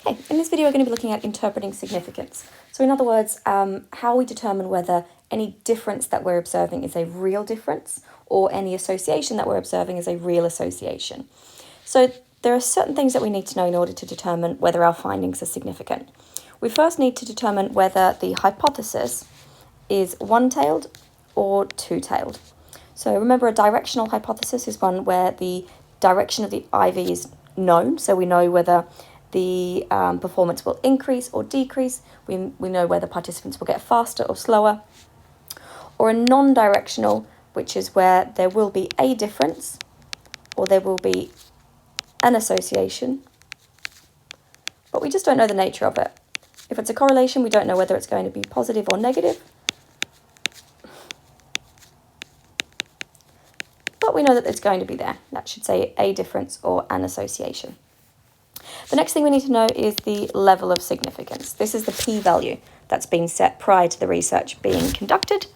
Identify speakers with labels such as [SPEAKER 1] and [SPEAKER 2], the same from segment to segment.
[SPEAKER 1] Okay, in this video we're going to be looking at interpreting significance. So in other words, how we determine whether any difference that we're observing is a real difference or any association that we're observing is a real association. So there are certain things that we need to know in order to determine whether our findings are significant. We first need to determine whether the hypothesis is one-tailed or two-tailed. So remember, a directional hypothesis is one where the direction of the IV is known, so we know whether the performance will increase or decrease, we know whether participants will get faster or slower. Or a non-directional, which is where there will be a difference or there will be an association, but we just don't know the nature of it. If it's a correlation, we don't know whether it's going to be positive or negative, but we know that it's going to be there. That should say a difference or an association. The next thing we need to know is the level of significance. This is the p-value that's been set prior to the research being conducted.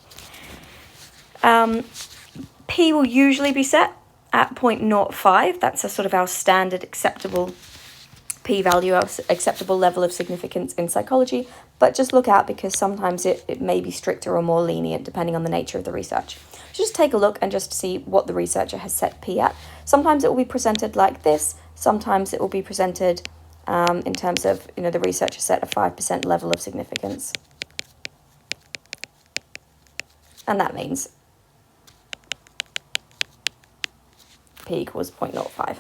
[SPEAKER 1] P will usually be set at 0.05. That's a sort of our standard acceptable p-value, our acceptable level of significance in psychology, but just look out because sometimes it may be stricter or more lenient depending on the nature of the research. Just take a look and just see what the researcher has set p at. Sometimes it will be presented like this, sometimes it will be presented in terms of, the researcher set a 5% level of significance. And that means p equals 0.05.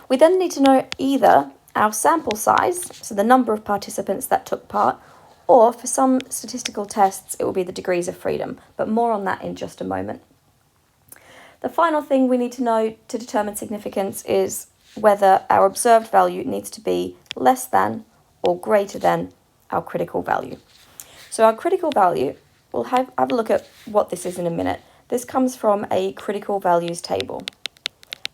[SPEAKER 1] We then need to know either our sample size, so the number of participants that took part, or for some statistical tests, it will be the degrees of freedom, but more on that in just a moment. The final thing we need to know to determine significance is whether our observed value needs to be less than or greater than our critical value. So our critical value, we'll have a look at what this is in a minute. This comes from a critical values table.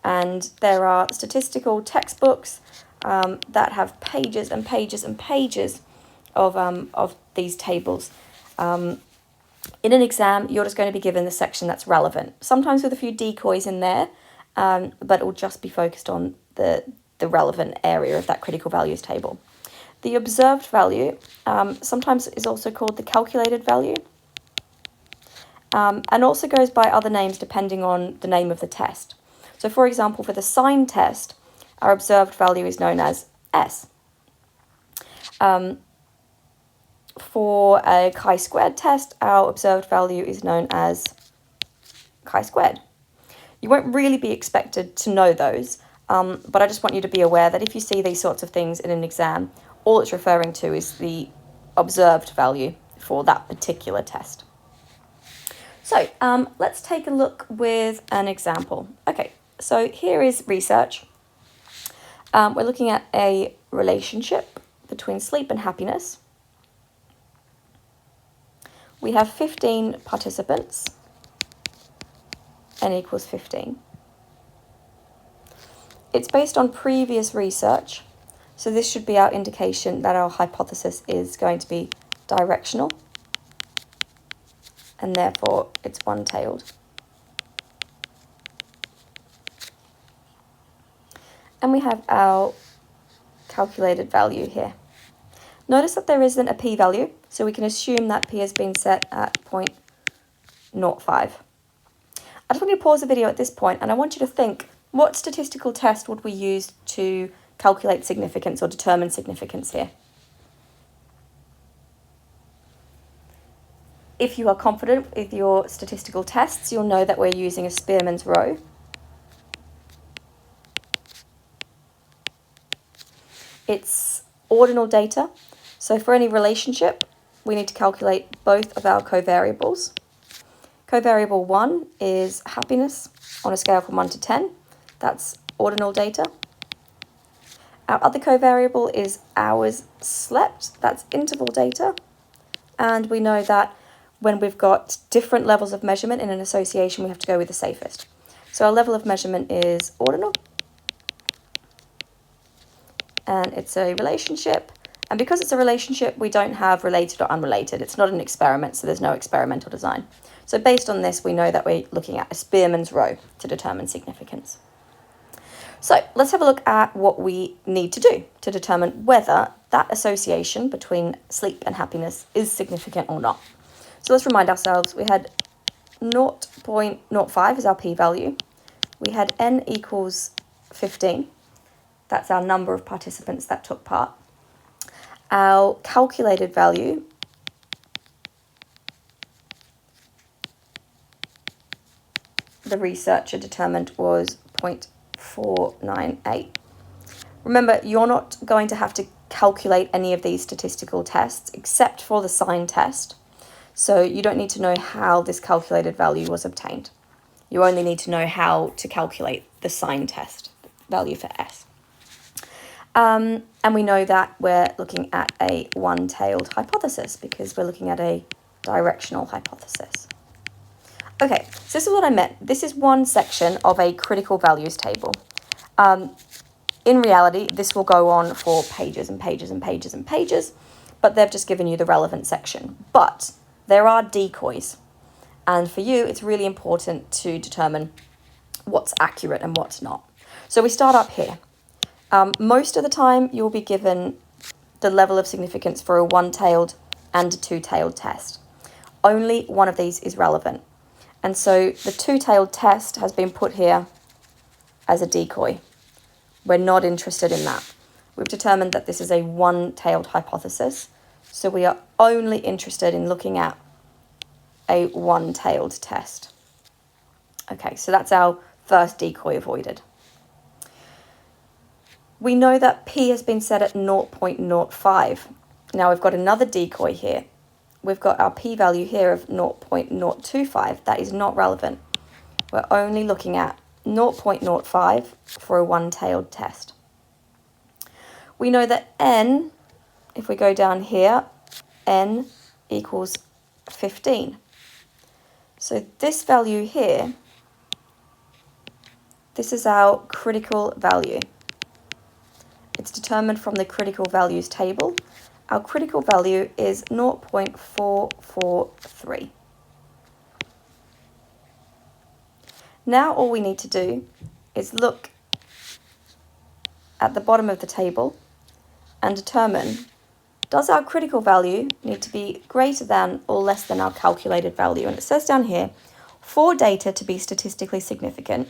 [SPEAKER 1] And there are statistical textbooks that have pages and pages and pages of these tables. In an exam, you're just going to be given the section that's relevant, sometimes with a few decoys in there, but it will just be focused on the relevant area of that critical values table. The observed value sometimes is also called the calculated value, and also goes by other names depending on the name of the test. So for example, for the sign test, our observed value is known as S. For a chi-squared test, our observed value is known as chi-squared. You won't really be expected to know those, but I just want you to be aware that if you see these sorts of things in an exam, all it's referring to is the observed value for that particular test. So let's take a look with an example. Okay. So here is research. We're looking at a relationship between sleep and happiness. We have 15 participants, n equals 15. It's based on previous research, so this should be our indication that our hypothesis is going to be directional, and therefore it's one-tailed. And we have our calculated value here. Notice that there isn't a p-value, so we can assume that p has been set at 0.05. I just want you to pause the video at this point, and I want you to think, what statistical test would we use to calculate significance or determine significance here? If you are confident with your statistical tests, you'll know that we're using a Spearman's rho. It's ordinal data, so for any relationship, we need to calculate both of our covariables. Covariable 1 is happiness on a scale from 1 to 10. That's ordinal data. Our other covariable is hours slept. That's interval data. And we know that when we've got different levels of measurement in an association, we have to go with the safest. So our level of measurement is ordinal. And it's a relationship, and because it's a relationship, we don't have related or unrelated. It's not an experiment, so there's no experimental design. So based on this, we know that we're looking at a Spearman's rho to determine significance. So let's have a look at what we need to do to determine whether that association between sleep and happiness is significant or not. So let's remind ourselves, we had 0.05 as our p-value. We had n equals 15. That's our number of participants that took part. Our calculated value the researcher determined was 0.498. Remember, you're not going to have to calculate any of these statistical tests except for the sign test. So you don't need to know how this calculated value was obtained. You only need to know how to calculate the sign test value for S. And we know that we're looking at a one-tailed hypothesis because we're looking at a directional hypothesis. Okay, so this is what I meant. This is one section of a critical values table. In reality, this will go on for pages and pages and pages and pages, but they've just given you the relevant section. But there are decoys, and for you, it's really important to determine what's accurate and what's not. So we start up here. Most of the time, you'll be given the level of significance for a one-tailed and a two-tailed test. Only one of these is relevant. And so the two-tailed test has been put here as a decoy. We're not interested in that. We've determined that this is a one-tailed hypothesis, so we are only interested in looking at a one-tailed test. Okay, so that's our first decoy avoided. We know that P has been set at 0.05. Now we've got another decoy here. We've got our p-value here of 0.025. That is not relevant. We're only looking at 0.05 for a one-tailed test. We know that n, if we go down here, n equals 15. So this value here, this is our critical value. It's determined from the critical values table. Our critical value is 0.443. Now all we need to do is look at the bottom of the table and determine, does our critical value need to be greater than or less than our calculated value? And it says down here, for data to be statistically significant,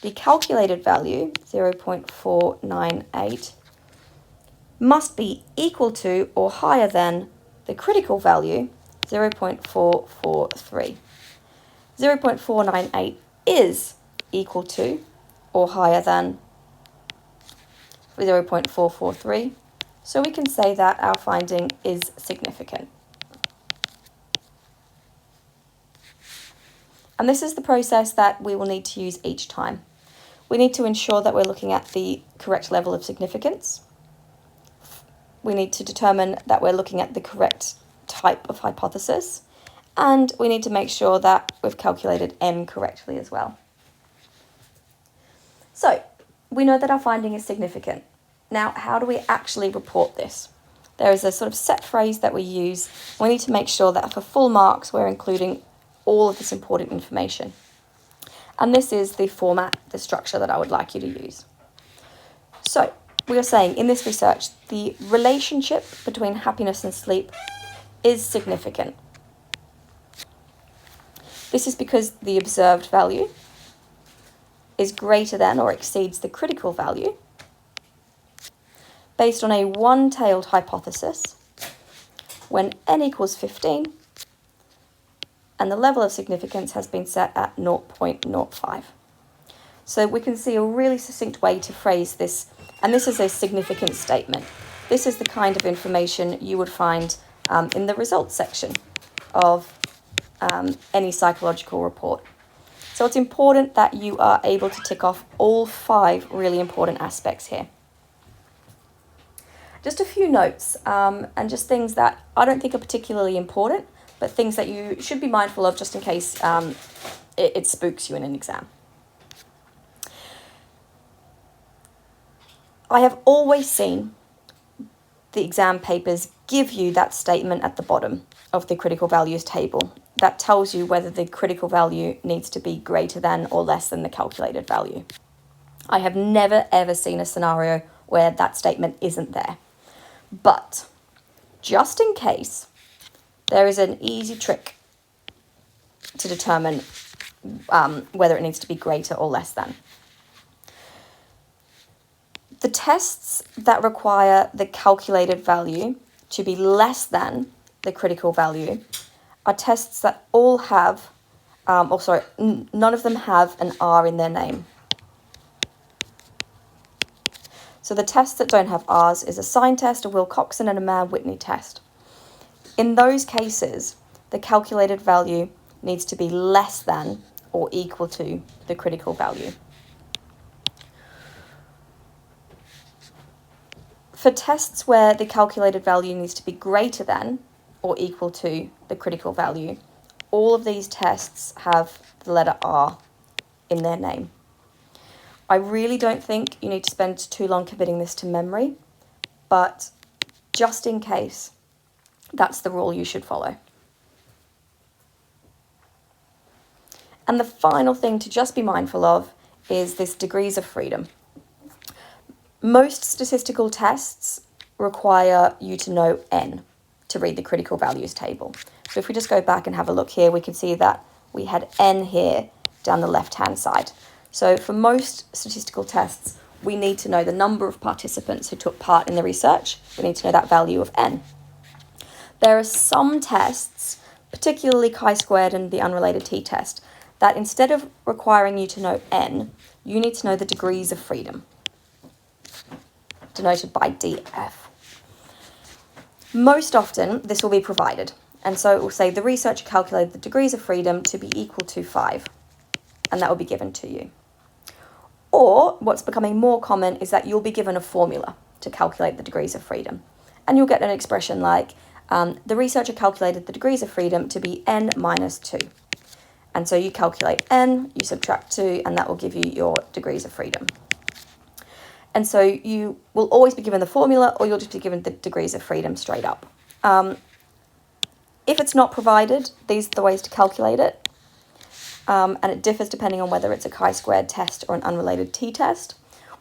[SPEAKER 1] the calculated value, 0.498, must be equal to or higher than the critical value, 0.443. 0.498 is equal to or higher than 0.443, so we can say that our finding is significant. And this is the process that we will need to use each time. We need to ensure that we're looking at the correct level of significance. We need to determine that we're looking at the correct type of hypothesis, and we need to make sure that we've calculated n correctly as well. So, we know that our finding is significant. Now, how do we actually report this? There is a sort of set phrase that we use. We need to make sure that for full marks, we're including all of this important information. And this is the format, the structure that I would like you to use. So, we are saying in this research, the relationship between happiness and sleep is significant. This is because the observed value is greater than or exceeds the critical value based on a one-tailed hypothesis when n equals 15 and the level of significance has been set at 0.05. So we can see a really succinct way to phrase this, and this is a significant statement. This is the kind of information you would find in the results section of any psychological report. So it's important that you are able to tick off all 5 really important aspects here. Just a few notes and just things that I don't think are particularly important, but things that you should be mindful of just in case it spooks you in an exam. I have always seen the exam papers give you that statement at the bottom of the critical values table that tells you whether the critical value needs to be greater than or less than the calculated value. I have never ever seen a scenario where that statement isn't there. But just in case, there is an easy trick to determine whether it needs to be greater or less than. The tests that require the calculated value to be less than the critical value are tests that all have, none of them have an R in their name. So the tests that don't have R's is a sign test, a Wilcoxon, and a Mann-Whitney test. In those cases, the calculated value needs to be less than or equal to the critical value. For tests where the calculated value needs to be greater than or equal to the critical value, all of these tests have the letter R in their name. I really don't think you need to spend too long committing this to memory, but just in case, that's the rule you should follow. And the final thing to just be mindful of is this degrees of freedom. Most statistical tests require you to know N to read the critical values table. So if we just go back and have a look here, we can see that we had N here down the left-hand side. So for most statistical tests, we need to know the number of participants who took part in the research. We need to know that value of N. There are some tests, particularly chi-squared and the unrelated t-test, that instead of requiring you to know N, you need to know the degrees of freedom, denoted by DF. Most often, this will be provided. And so it will say the researcher calculated the degrees of freedom to be equal to 5. And that will be given to you. Or what's becoming more common is that you'll be given a formula to calculate the degrees of freedom. And you'll get an expression like, the researcher calculated the degrees of freedom to be N minus 2. And so you calculate N, you subtract 2, and that will give you your degrees of freedom. And so you will always be given the formula, or you'll just be given the degrees of freedom straight up. If it's not provided, these are the ways to calculate it. And it differs depending on whether it's a chi-squared test or an unrelated t-test.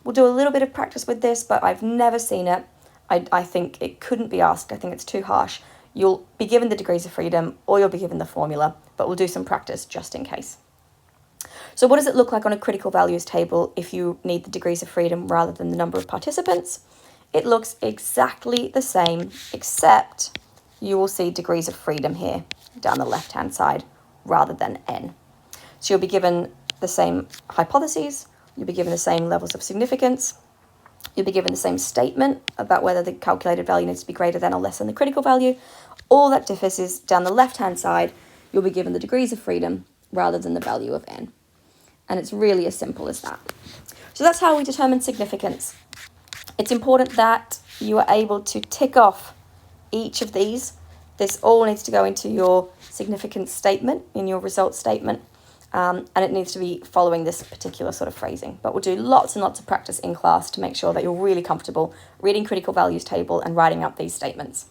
[SPEAKER 1] We'll do a little bit of practice with this, but I've never seen it. I think it couldn't be asked. I think it's too harsh. You'll be given the degrees of freedom, or you'll be given the formula, but we'll do some practice just in case. So what does it look like on a critical values table if you need the degrees of freedom rather than the number of participants? It looks exactly the same, except you will see degrees of freedom here down the left-hand side rather than N. So you'll be given the same hypotheses, you'll be given the same levels of significance, you'll be given the same statement about whether the calculated value needs to be greater than or less than the critical value. All that differs is down the left-hand side, you'll be given the degrees of freedom rather than the value of N. And it's really as simple as that. So that's how we determine significance. It's important that you are able to tick off each of these. This all needs to go into your significance statement, in your result statement, and it needs to be following this particular sort of phrasing. But we'll do lots and lots of practice in class to make sure that you're really comfortable reading critical values table and writing out these statements.